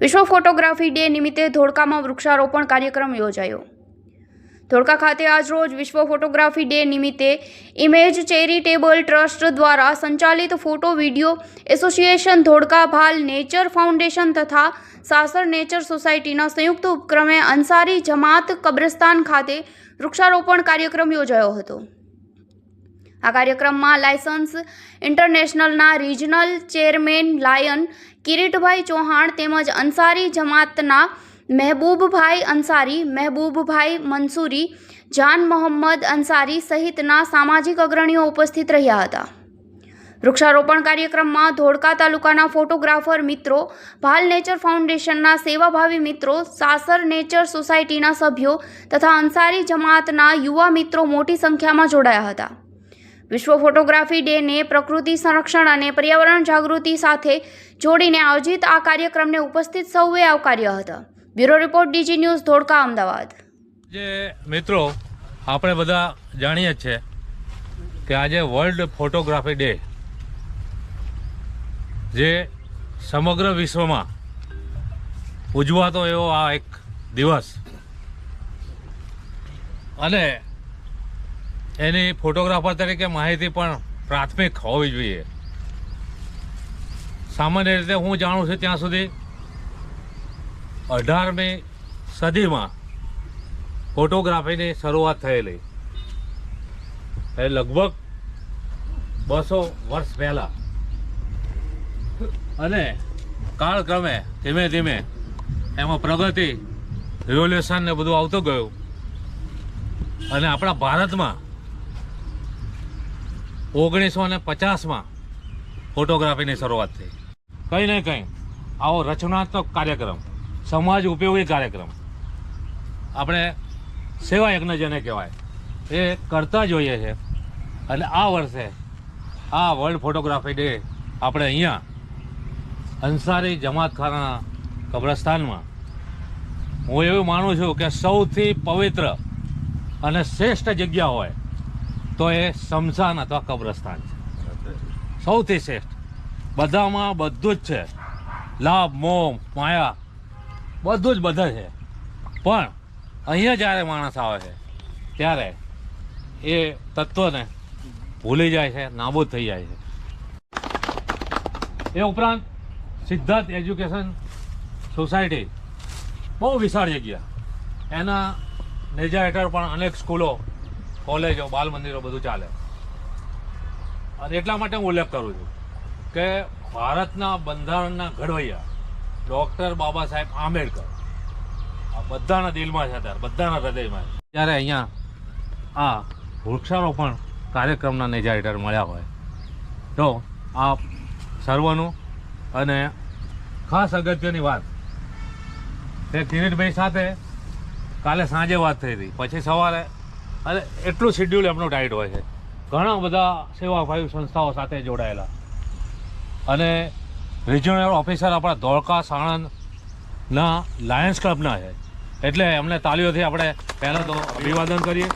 વિશ્વ photography day નિમિત્તે ધોળકામાં વૃક્ષારોપણ કાર્યક્રમ યોજાયો। ધોળકા ખાતે આજરોજ વિશ્વ ફોટોગ્રાફી ડે નિમિત્તે ઇમેજ ચેરિટેબલ ટ્રસ્ટ દ્વારા સંચાલિત ફોટો વિડિયો એસોસિએશન ધોળકા ભાલ નેચર ફાઉન્ડેશન તથા સાસર નેચર સોસાયટીના સંયુક્ત ઉપક્રમે અંસારી જમાત કબ્રસ્તાન ખાતે વૃક્ષારોપણ કાર્યક્રમ યોજાયો હતો। આ કાર્યક્રમમાં લાયસન્સ ઇન્ટરનેશનલના regional chairman lion Kiritbhai Chauhan તેમજ અંસારી જમાતના મહેબૂબભાઈ અંસારી, મહેબૂબભાઈ મંસૂરી, જાન મોહમ્મદ અંસારી સહિતના સામાજિક અગ્રણીઓ ઉપસ્થિત રહ્યા હતા। વૃક્ષારોપણ કાર્યક્રમમાં ધોળકા તાલુકાના ફોટોગ્રાફર મિત્રો, ભાલ નેચર ફાઉન્ડેશનના સેવાભાવી મિત્રો, સાસર નેચર સોસાયટીના સભ્યો તથા અંસારી જમાતના યુવા મિત્રો મોટી સંખ્યામાં જોડાયા હતા। વિશ્વ ફોટોગ્રાફી ડેને પ્રકૃતિ સંરક્ષણ અને પર્યાવરણ જાગૃતિ સાથે જોડીને આયોજિત આ કાર્યક્રમને ઉપસ્થિત સૌએ આવકાર્યા હતા। Bureau report DG news Dholka Ahmedabad. જે મિત્રો આપણે બધા જાણીએ છીએ કે આજે વર્લ્ડ ફોટોગ્રાફી ડે જે સમગ્ર વિશ્વમાં ઉજવાતો એવો આ એક દિવસ અને એની ફોટોગ્રાફર તરીકે માહિતી પણ પ્રાથમિક હોવી જોઈએ। સામાન્ય રીતે હું જાણું છું ત્યાં સુધી 18મી સદીમાં ફોટોગ્રાફીની શરૂઆત થયેલી એ લગભગ 200 વર્ષ પહેલાં અને કાળક્રમે ધીમે ધીમે એમાં પ્રગતિ રિવોલ્યુશન ને બધું આવતું ગયું અને આપણા ભારતમાં 1950માં ફોટોગ્રાફીની શરૂઆત થઈ। કંઈ ને કંઈ આવો રચનાત્મક કાર્યક્રમ, સમાજ ઉપયોગી કાર્યક્રમ, આપણે સેવા યજ્ઞ જેને કહેવાય એ કરતા જોઈએ છે અને આ વર્ષે આ વર્લ્ડ ફોટોગ્રાફી ડે આપણે અહીંયા અંસારી જમાતખાના કબ્રસ્તાનમાં હું એવું માનું છું કે સૌથી પવિત્ર અને શ્રેષ્ઠ જગ્યા હોય તો એ સ્મશાન અથવા કબ્રસ્તાન છે। સૌથી શ્રેષ્ઠ, બધામાં બધું જ છે, લાભ, મોહ, માયા બધું જ બધા છે, પણ અહીંયા જ્યારે માણસ આવે છે ત્યારે એ તત્વને ભૂલી જાય છે, નાબૂદ થઈ જાય છે। એ ઉપરાંત સિદ્ધાર્થ એજ્યુકેશન સોસાયટી બહુ વિશાળ જગ્યા, એના નેજા હેઠળ પણ અનેક સ્કૂલો, કોલેજો, બાલ મંદિરો બધું ચાલે। અને એટલા માટે હું ઉલ્લેખ કરું છું કે ભારતના બંધારણના ઘડવૈયા ડૉક્ટર બાબા સાહેબ આંબેડકર આ બધાના દિલમાં છે, અત્યારે બધાના હૃદયમાં છે। ત્યારે અહીંયા આ વૃક્ષારોપણ કાર્યક્રમના નેજા હેઠળ મળ્યા હોય તો આ સર્વનું અને ખાસ અગત્યની વાત તે કિરીટભાઈ સાથે કાલે સાંજે વાત થઈ હતી, પછી સવારે અને એટલું શેડ્યુલ એમનું ટાઈટ હોય છે, ઘણા બધા સેવાભાવી સંસ્થાઓ સાથે જોડાયેલા અને રિજનલ ઓફિસર આપણા ધોળકા સાણંદના લાયન્સ ક્લબના છે, એટલે એમને તાલીઓથી આપણે પહેલાં તો અભિવાદન કરીએ।